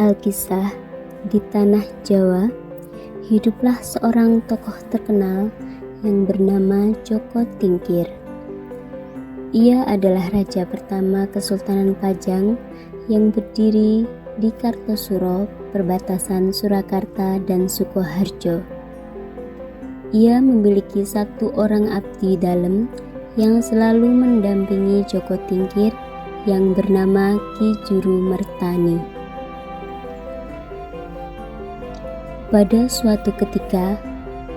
Alkisah, di tanah Jawa, hiduplah seorang tokoh terkenal yang bernama Joko Tingkir. Ia adalah raja pertama Kesultanan Pajang yang berdiri di Kartosuro, perbatasan Surakarta dan Sukoharjo. Ia memiliki satu orang abdi dalam yang selalu mendampingi Joko Tingkir yang bernama Ki Juru Mertani. Pada suatu ketika,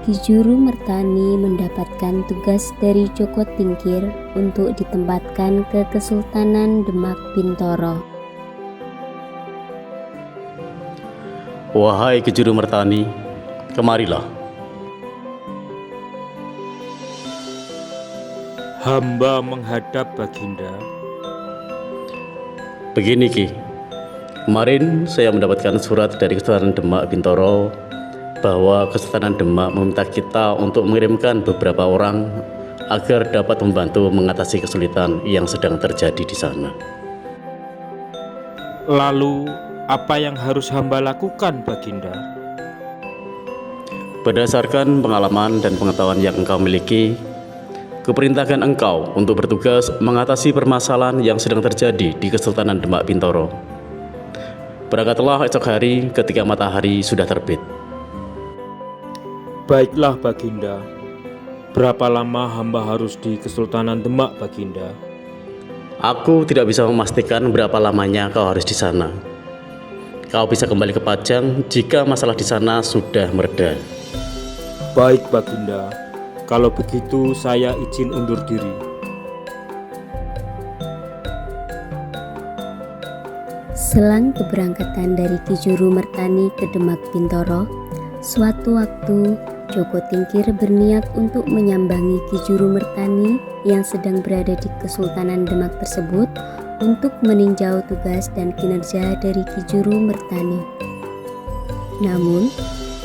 Ki Juru Mertani mendapatkan tugas dari Joko Tingkir untuk ditempatkan ke Kesultanan Demak Bintoro. Wahai Ki Juru Mertani, kemarilah. Hamba menghadap Baginda. Begini Ki, kemarin saya mendapatkan surat dari Kesultanan Demak Bintoro bahwa Kesultanan Demak meminta kita untuk mengirimkan beberapa orang agar dapat membantu mengatasi kesulitan yang sedang terjadi di sana. Lalu, apa yang harus hamba lakukan, Baginda? Berdasarkan pengalaman dan pengetahuan yang engkau miliki, kuperintahkan engkau untuk bertugas mengatasi permasalahan yang sedang terjadi di Kesultanan Demak Bintoro. Berangkatlah esok hari ketika matahari sudah terbit. Baiklah, Baginda. Berapa lama hamba harus di Kesultanan Demak, Baginda? Aku tidak bisa memastikan berapa lamanya kau harus di sana. Kau bisa kembali ke Pajang jika masalah di sana sudah mereda. Baik, Baginda. Kalau begitu, saya izin undur diri. Selang keberangkatan dari Ki Juru Mertani ke Demak Bintoro, suatu waktu Joko Tingkir berniat untuk menyambangi Ki Juru Mertani yang sedang berada di Kesultanan Demak tersebut untuk meninjau tugas dan kinerja dari Ki Juru Mertani. Namun,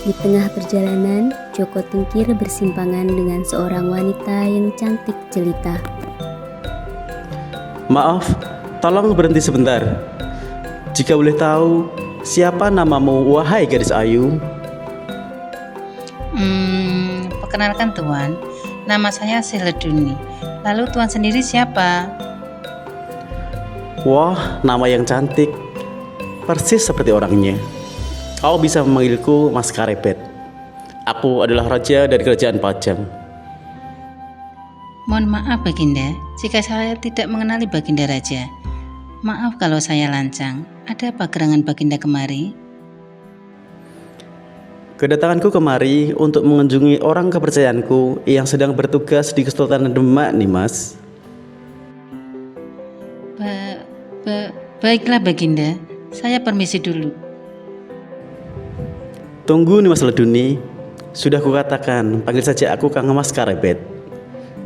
di tengah perjalanan, Joko Tingkir bersimpangan dengan seorang wanita yang cantik jelita. Maaf, tolong berhenti sebentar. Jika boleh tahu, siapa namamu wahai gadis ayu? Perkenalkan Tuan, nama saya Sileduni. Lalu Tuan sendiri siapa? Wah, nama yang cantik. Persis seperti orangnya. Kau bisa memanggilku Mas Karebet. Aku adalah raja dari kerajaan Pajang. Mohon maaf Baginda, jika saya tidak mengenali Baginda Raja. Maaf kalau saya lancang. Ada apa gerangan Baginda kemari? Kedatanganku kemari untuk mengunjungi orang kepercayaanku yang sedang bertugas di Kesultanan Demak nih Mas. Baiklah Baginda, saya permisi dulu. Tunggu nih Mas Leduni. Sudah kukatakan, panggil saja aku Kang Mas Karebet.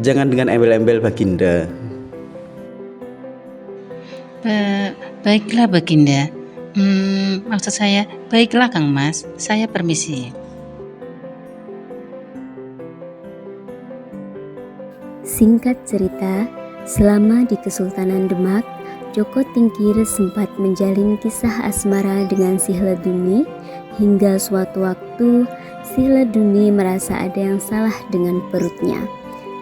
Jangan dengan embel-embel Baginda. Baiklah Baginda. Maksud saya, baiklah Kang Mas, saya permisi. Singkat cerita, selama di Kesultanan Demak, Joko Tingkir sempat menjalin kisah asmara dengan Sileduni hingga suatu waktu Sileduni merasa ada yang salah dengan perutnya.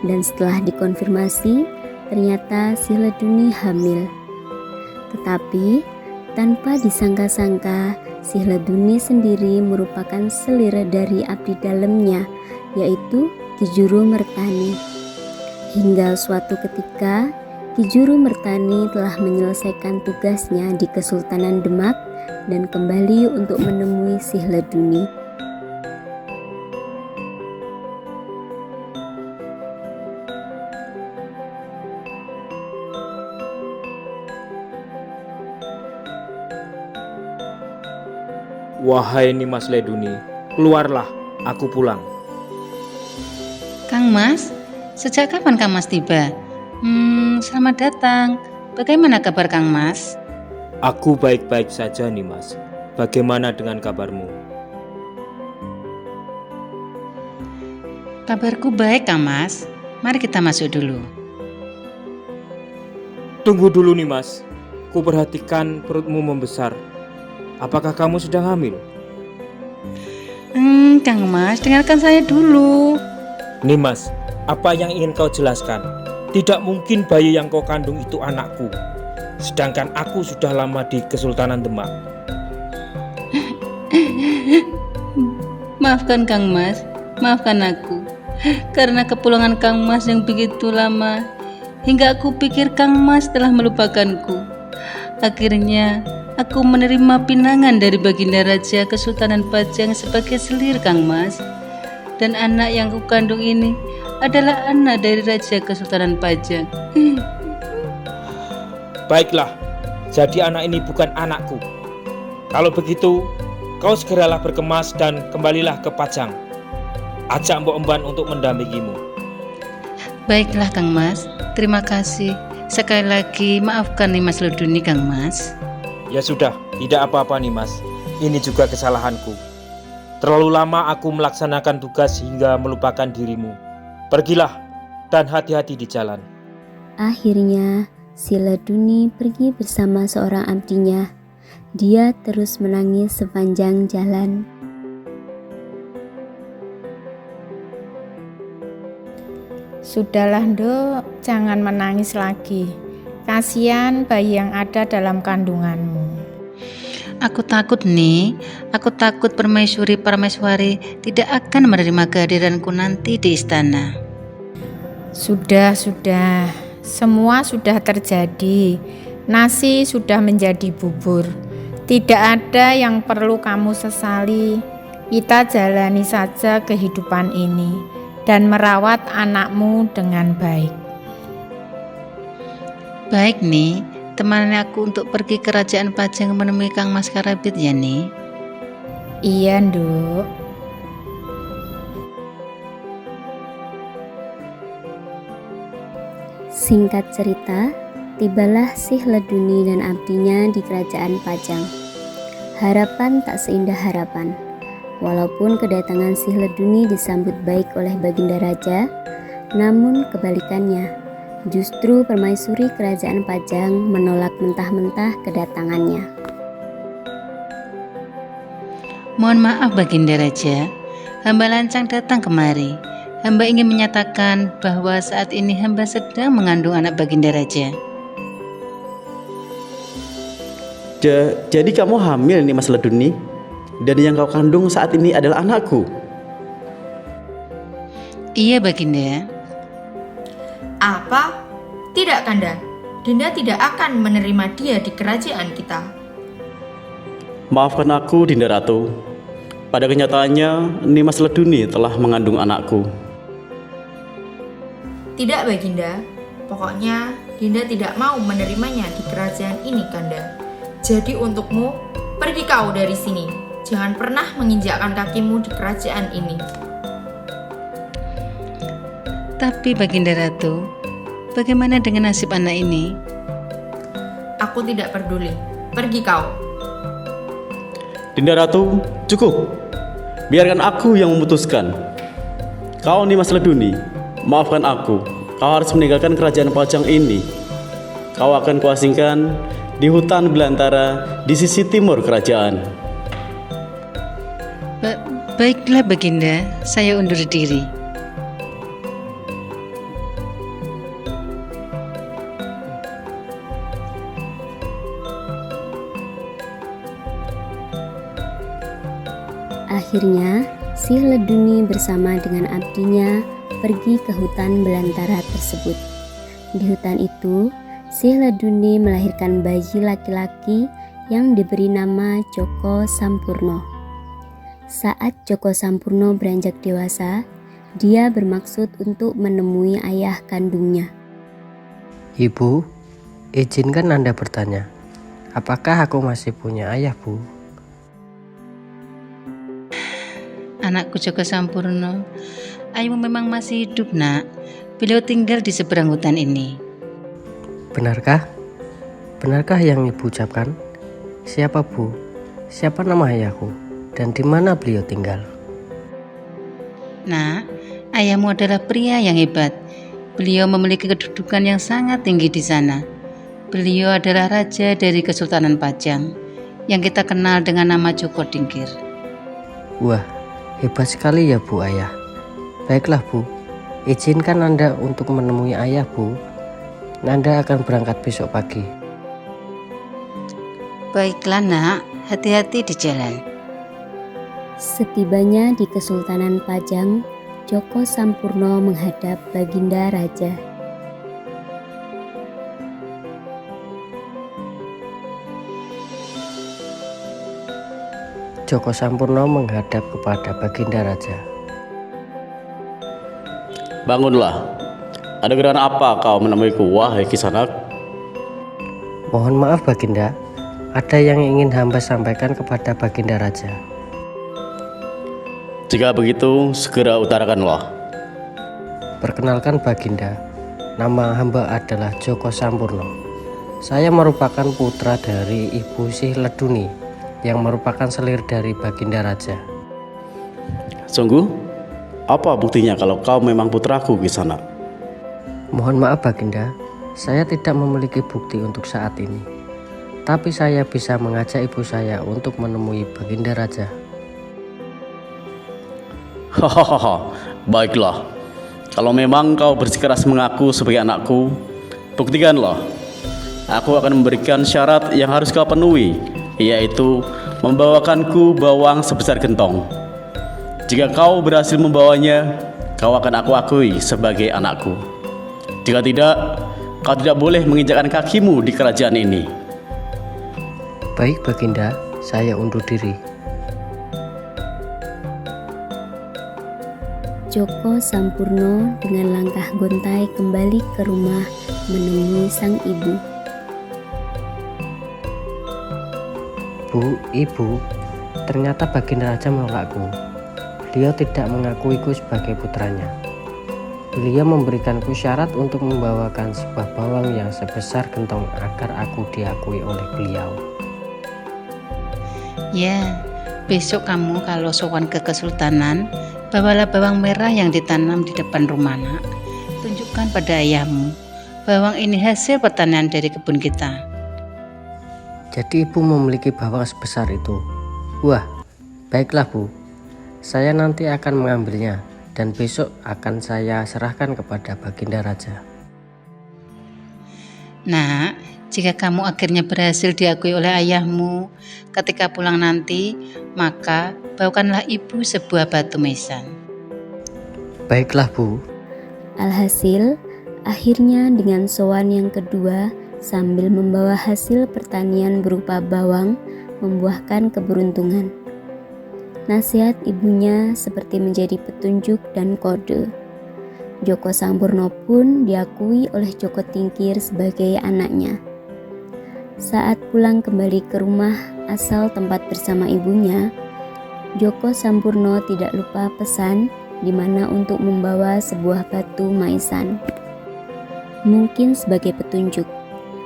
Dan setelah dikonfirmasi, ternyata Sileduni hamil. Tetapi tanpa disangka-sangka, Sileduni sendiri merupakan selir dari abdi dalamnya, yaitu Ki Juru Mertani. Hingga suatu ketika, Ki Juru Mertani telah menyelesaikan tugasnya di Kesultanan Demak dan kembali untuk menemui Sileduni. Wahai Nimas Leduni, keluarlah, aku pulang. Kang Mas, sejak kapan Kang Mas tiba? Selamat datang. Bagaimana kabar Kang Mas? Aku baik-baik saja, Nimas. Bagaimana dengan kabarmu? Kabarku baik Kang Mas. Mari kita masuk dulu. Tunggu dulu, Nimas. Ku perhatikan perutmu membesar. apakah kamu sedang hamil? Kang Mas, dengarkan saya dulu. Nimas, apa yang ingin kau jelaskan? Tidak mungkin bayi yang kau kandung itu anakku. Sedangkan aku sudah lama di Kesultanan Demak. Maafkan Kang Mas, maafkan aku. Karena kepulangan Kang Mas yang begitu lama, hingga aku pikir Kang Mas telah melupakanku. Akhirnya, aku menerima pinangan dari Baginda Raja Kesultanan Pajang sebagai selir Kang Mas. Dan anak yang kukandung ini adalah anak dari Raja Kesultanan Pajang. Baiklah, jadi anak ini bukan anakku. Kalau begitu, kau segeralah berkemas dan kembalilah ke Pajang. Ajak Mbok Emban untuk mendampingimu. Baiklah Kang Mas, terima kasih. Sekali lagi maafkan Nimas Leduni Kang Mas. Ya sudah, tidak apa-apa Nimas. Ini juga kesalahanku. Terlalu lama aku melaksanakan tugas hingga melupakan dirimu. Pergilah dan hati-hati di jalan. Akhirnya, si Leduni pergi bersama seorang abdinya. Dia terus menangis sepanjang jalan. Sudahlah Nduk, jangan menangis lagi. Kasihan bayi yang ada dalam kandunganmu. Aku takut nih, aku takut permaisuri Parameswari tidak akan menerima kehadiranku nanti di istana. Sudah, semua sudah terjadi. Nasi sudah menjadi bubur. Tidak ada yang perlu kamu sesali. Kita jalani saja kehidupan ini dan merawat anakmu dengan baik. Baik nih, temani aku untuk pergi ke Kerajaan Pajang menemui Kang Mas Karabit ya nih. Iya Nduk. Singkat cerita, tibalah si Leduni dan abdinya di Kerajaan Pajang. Harapan tak seindah harapan. Walaupun kedatangan si Leduni disambut baik oleh Baginda Raja, namun kebalikannya, justru permaisuri Kerajaan Pajang menolak mentah-mentah kedatangannya. Mohon maaf Baginda Raja, hamba lancang datang kemari. Hamba ingin menyatakan bahwa saat ini hamba sedang mengandung anak Baginda Raja. Jadi kamu hamil nih Mas Leduni? Dan yang kau kandung saat ini adalah anakku? Iya Baginda. Apa? Tidak Kanda, Dinda tidak akan menerima dia di kerajaan kita. Maafkan aku Dinda Ratu. Pada kenyataannya Nimas Leduni telah mengandung anakku. Tidak Baginda, pokoknya Dinda tidak mau menerimanya di kerajaan ini Kanda. Jadi untukmu, pergi kau dari sini. Jangan pernah menginjakkan kakimu di kerajaan ini. Tapi Baginda Ratu, bagaimana dengan nasib anak ini? Aku tidak peduli. Pergi kau. Dinda Ratu, cukup. Biarkan aku yang memutuskan. Kau Nimas Leduni, maafkan aku. Kau harus meninggalkan kerajaan Pajang ini. Kau akan kuasingkan di hutan belantara di sisi timur kerajaan. Baiklah Baginda, saya undur diri. Akhirnya, si Leduni bersama dengan abdinya pergi ke hutan belantara tersebut. Di hutan itu, si Leduni melahirkan bayi laki-laki yang diberi nama Joko Sampurno. Saat Joko Sampurno beranjak dewasa, dia bermaksud untuk menemui ayah kandungnya. Ibu, izinkan Anda bertanya, apakah aku masih punya ayah, Bu? Anakku Joko Sampurno, ayahmu memang masih hidup nak. Beliau tinggal di seberang hutan ini. Benarkah? Benarkah yang Ibu ucapkan? Siapa Bu? Siapa nama ayahku? Dan di mana beliau tinggal? Nah, ayahmu adalah pria yang hebat. Beliau memiliki kedudukan yang sangat tinggi di sana. Beliau adalah raja dari Kesultanan Pajang. yang kita kenal dengan nama Joko Tingkir. Wah, hebat sekali ya Bu Ayah. Baiklah Bu, izinkan Nanda untuk menemui Ayah Bu. Nanda akan berangkat besok pagi. Baiklah nak, hati-hati di jalan. Setibanya di Kesultanan Pajang, Joko Sampurno menghadap Baginda Raja. Joko Sampurno menghadap kepada Baginda Raja. Bangunlah. Ada gerangan apa kau menemuiku, wahai Kisanak? Mohon maaf Baginda, ada yang ingin hamba sampaikan kepada Baginda Raja. Jika begitu, segera utarakanlah. Perkenalkan Baginda, nama hamba adalah Joko Sampurno. Saya merupakan putra dari Ibu Sihleduni yang merupakan selir dari Baginda Raja. Sungguh? Apa buktinya kalau kau memang putraku, Kisanak? Mohon maaf Baginda, saya tidak memiliki bukti untuk saat ini. Tapi saya bisa mengajak ibu saya untuk menemui Baginda Raja. Hahaha, baiklah. Kalau memang kau bersikeras mengaku sebagai anakku, buktikanlah. Aku akan memberikan syarat yang harus kau penuhi, yaitu membawakanku bawang sebesar gentong. Jika kau berhasil membawanya, kau akan aku akui sebagai anakku. Jika tidak, kau tidak boleh menginjakkan kakimu di kerajaan ini. Baik Baginda, saya undur diri. Joko Sampurno dengan langkah gontai kembali ke rumah menemui sang ibu. Bu, Ibu, ternyata Baginda Raja menolakku. Beliau tidak mengakuiku sebagai putranya. Beliau memberikanku syarat untuk membawakan sebuah bawang yang sebesar gentong agar aku diakui oleh beliau. Ya, besok kamu kalau sowan ke Kesultanan, bawalah bawang merah yang ditanam di depan rumah nak. Tunjukkan pada ayahmu, bawang ini hasil pertanian dari kebun kita. Jadi ibu memiliki bawang sebesar itu. Wah, baiklah Bu. Saya nanti akan mengambilnya dan besok akan saya serahkan kepada Baginda Raja. Nah, jika kamu akhirnya berhasil diakui oleh ayahmu, ketika pulang nanti, maka bawakanlah ibu sebuah batu mesan. Baiklah Bu. Alhasil, akhirnya dengan sowan yang kedua, sambil membawa hasil pertanian berupa bawang, membuahkan keberuntungan. Nasihat ibunya seperti menjadi petunjuk dan kode. Joko Sampurno pun diakui oleh Joko Tingkir sebagai anaknya. Saat pulang kembali ke rumah asal tempat bersama ibunya, Joko Sampurno tidak lupa pesan di mana untuk membawa sebuah batu maisan. Mungkin sebagai petunjuk.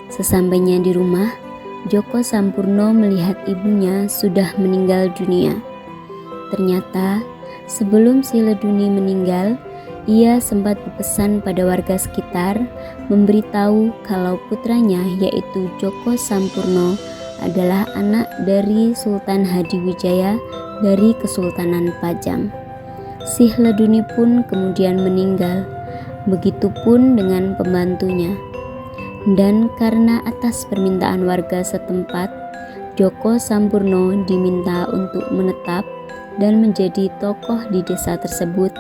Sesampainya di rumah, Joko Sampurno melihat ibunya sudah meninggal dunia. Ternyata, sebelum Sihleduni meninggal, ia sempat berpesan pada warga sekitar memberitahu kalau putranya yaitu Joko Sampurno adalah anak dari Sultan Hadiwijaya dari Kesultanan Pajang. Sihleduni pun kemudian meninggal, begitupun dengan pembantunya. Dan karena atas permintaan warga setempat, Joko Sampurno diminta untuk menetap dan menjadi tokoh di desa tersebut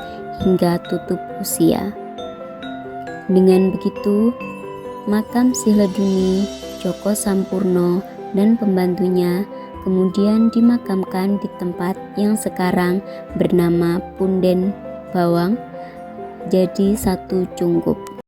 hingga tutup usia. Dengan begitu, makam Sihleduni, Joko Sampurno, dan pembantunya kemudian dimakamkan di tempat yang sekarang bernama Punden Bawang, jadi satu Cungkup.